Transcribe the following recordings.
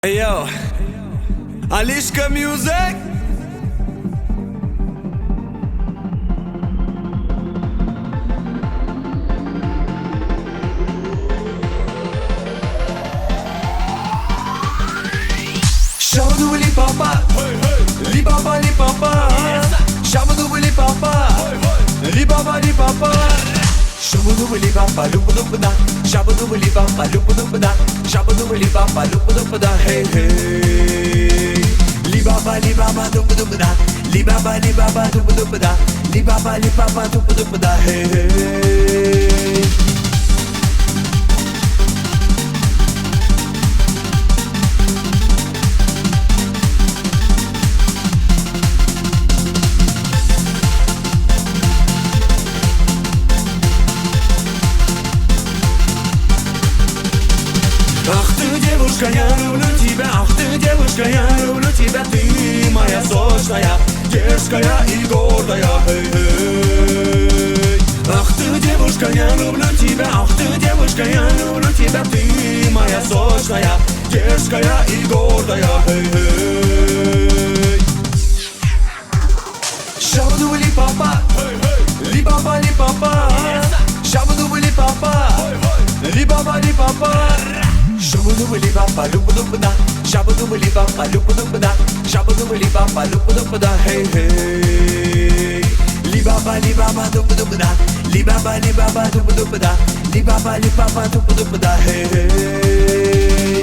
Hey yo, Alishka Music. Shabadoo li papa, li papa li papa. Shabadoo li papa, li papa li papa. Shabadoo li papa, lupa lupa da. Shabadoo li papa, lupa lupa da. Shabadoo li papa, lupa lupa da. Hey hey. Li papa, lupa lupa da. Li papa, lupa lupa da. Li papa, lupa lupa da. Hey hey. Ах ты, девушка, я люблю тебя. Ах ты, девушка, я люблю тебя. Ты моя сочная, дерзкая и гордая. Эй-эй. Ах ты, девушка, я люблю тебя. Ах ты, девушка, я люблю тебя. Ты моя сочная, дерзкая и гордая. Эй-эй. Shabadoo li papa, li papa li papa. Shabadoo li papa, li papa li papa. Shabadoo li papa, lupa lupa da. Shabadoo li papa, lupa lupa da. Shabadoo li papa, lupa lupa da. Hey hey. Li papa, lupa lupa da. Li papa, lupa lupa da. Li papa, lupa lupa da. Hey hey.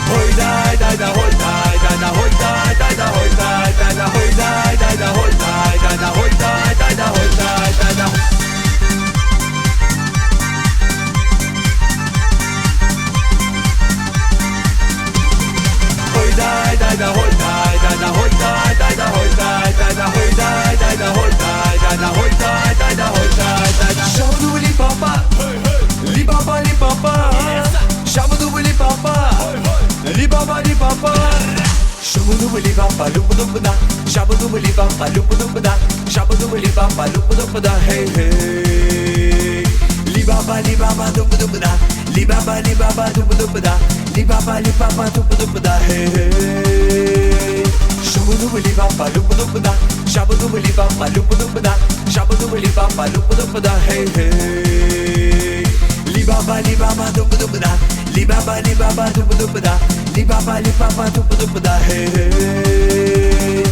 Hoi dai dai da, hoi dai dai da, hoi dai dai da, hoi dai dai da, hoi dai dai da, hoi dai dai da, hoi dai dai da, hoi dai dai da. Hoi dai dai da, hoi dai dai da, hoi dai dai da, hoi dai dai da, hoi dai dai da, hoi dai dai da, hoi dai dai da, hoi dai dai da. Shabadoo li papa, li papa li papa. Shabadoo li papa, li papa li papa. Shabadoo li papa, lupa lupa da. Shabadoo li papa, lupa lupa da. Shabadoo li papa, lupa lupa da. Hey hey. Li papa, lupa lupa da. Li papa, lupa lupa da. Li papa, lupa lupa da. Hey hey. Shabadoo li papa, lupa lupa da. Shabadoo li papa, lupa lupa da. Shabadoo li papa, lupa lupa da. Hey hey. Li papa, lupa lupa da. Li papa, lupa lupa da. Li papa, lupa lupa da. Hey hey.